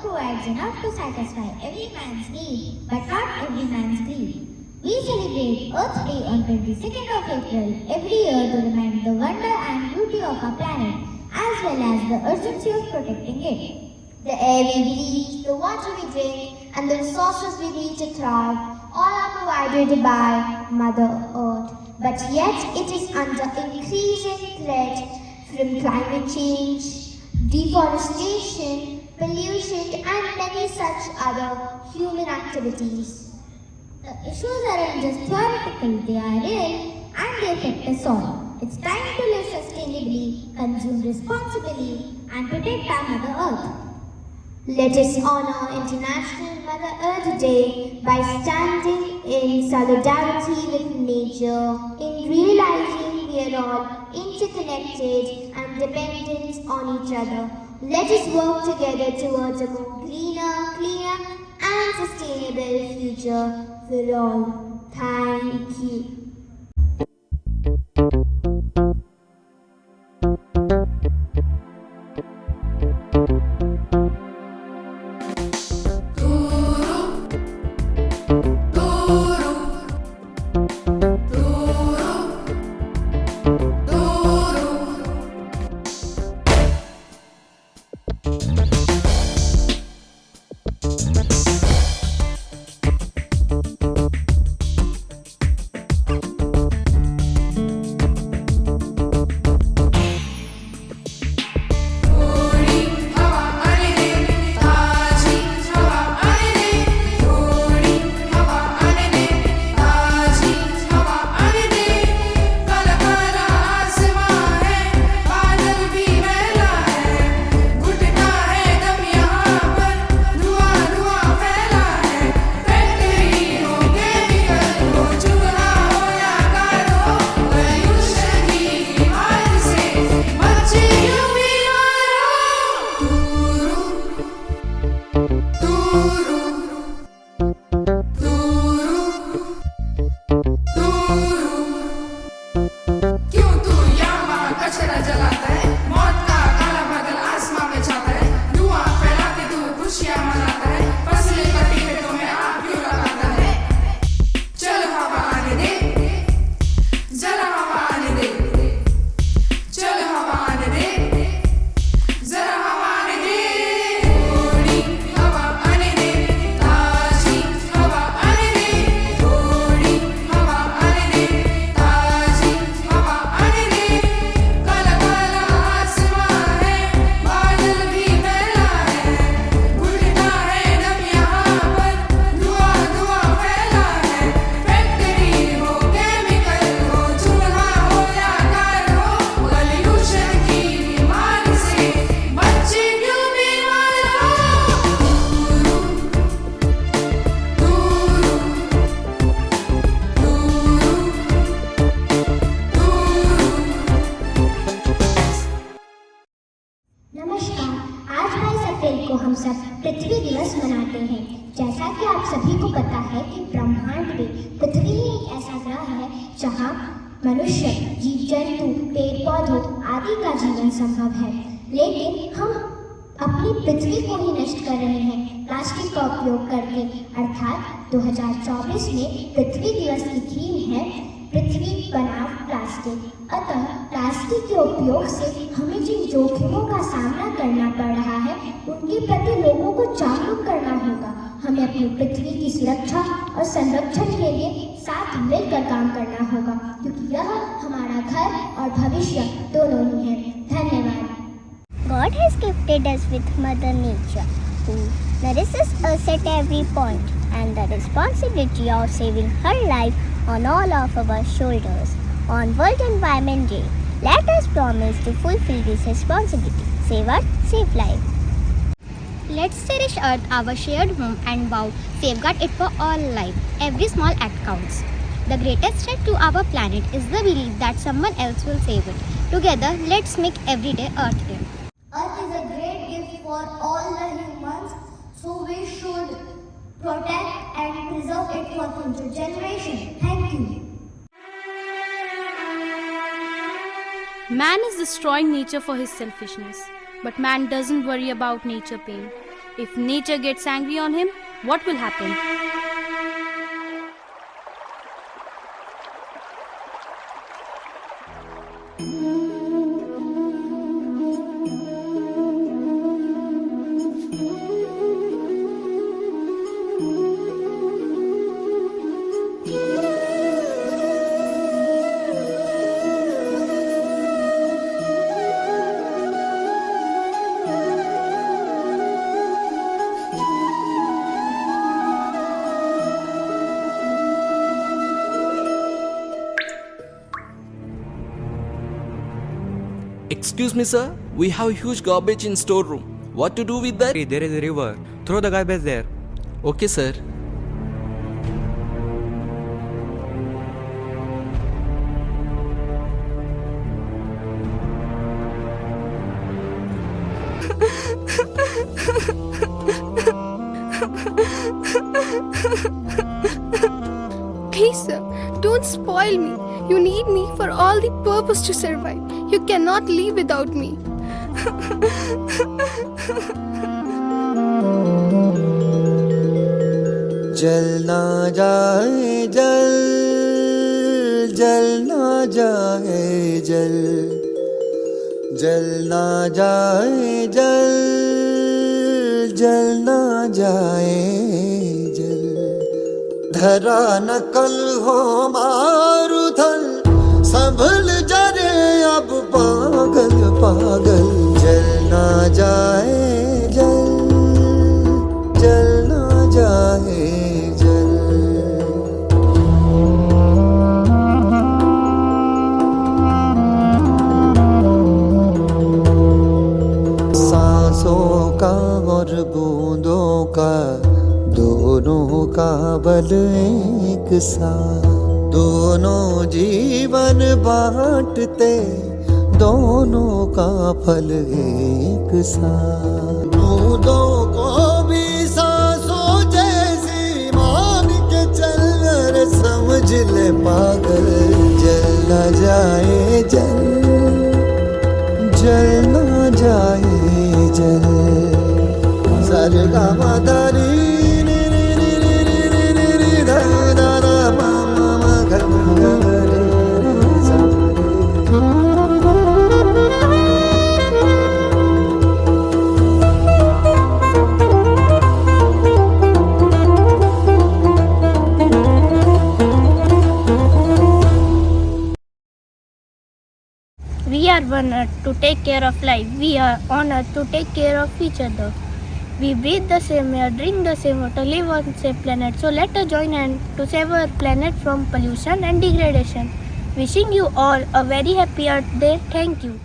provides enough to satisfy every man's need, but not every man's greed. We celebrate Earth Day on 22nd of April every year to remind the wonder and beauty of our planet, as well as the urgency of protecting it. The air we breathe, the water we drink, and the resources we need to thrive, all are provided by Mother Earth. But yet it is under increasing threat from climate change, deforestation, pollution, and many such other human activities. The issues aren't just theoretical, they are real and they affect us all. It's time to live sustainably, consume responsibly, and protect our Mother Earth. Let us honor International Mother Earth Day by standing in solidarity with nature, in realizing we are all interconnected and dependent on each other. Let us work together towards a more cleaner, cleaner and sustainable future for all. Thank you. को हम सब पृथ्वी दिवस मनाते हैं। जैसा कि आप सभी को पता है कि ब्रह्मांड में पृथ्वी ही एक ऐसा ग्रह है जहाँ मनुष्य, जीव जंतु, पेड़ पौधों आदि का जीवन संभव है। लेकिन हम अपनी पृथ्वी को ही नष्ट कर रहे हैं प्लास्टिक का उपयोग करके। अर्थात 2024 में पृथ्वी दिवस की थीम है पृथ्वी बनाम प्लास्टिक। अतः प्लास्टिक के उपयोग से हमें जिन जोखिमों का सामना करना पड़ रहा है उनके प्रति लोगों को जागरूक करना होगा। हमें अपनी पृथ्वी की सुरक्षा और संरक्षण के लिए साथ मिलकर काम करना होगा, क्योंकि यह हमारा घर और भविष्य दोनों ही है। धन्यवाद। God has gifted us with Mother Nature, who nourishes us at every point, and the responsibility of saving her life on all of our shoulders. On World Environment Day, let us promise to fulfill this responsibility. Save Earth, save life. Let's cherish Earth, our shared home, and vow safeguard it for all life. Every small act counts. The greatest threat to our planet is the belief that someone else will save it. Together, let's make every day Earth Day. Earth is a great gift for all the humans, so we should protect and preserve it for future generations. Thank you. Man is destroying nature for his selfishness, but man doesn't worry about nature pain. If nature gets angry on him, what will happen? Excuse me, sir. We have huge garbage in storeroom. What to do with that? Hey, there is a river. Throw the garbage there. Okay, sir. Please, sir, don't spoil me. You need me for all the purpose to survive. You cannot live without me. जल ना जाए जल, जल ना जाए जल, जल ना जाए जल, जल ना जाए जल। धरा न कल हो मारुथल, संभल जरे अब पागल पागल। जल ना जाए जल, जल ना जाए जल। सांसों का और बूंदों का, दोनों का बल एक सा। दोनों जीवन बांटते, दोनों का फल एक सा। बूंदों को भी सांसों जैसी मान के चल, रे समझ ले पागल। जल ना जाए जल, जल ना जाए जल। सारे गा मा धा री री री री री री री री री धा धा धा मा मा मा गा गा रे रे सा We are one earth to take care of life. We are on earth to take care of each other. We breathe the same air, drink the same water, live on the same planet. So let us join hands to save our planet from pollution and degradation. Wishing you all a very happy Earth Day. Thank you.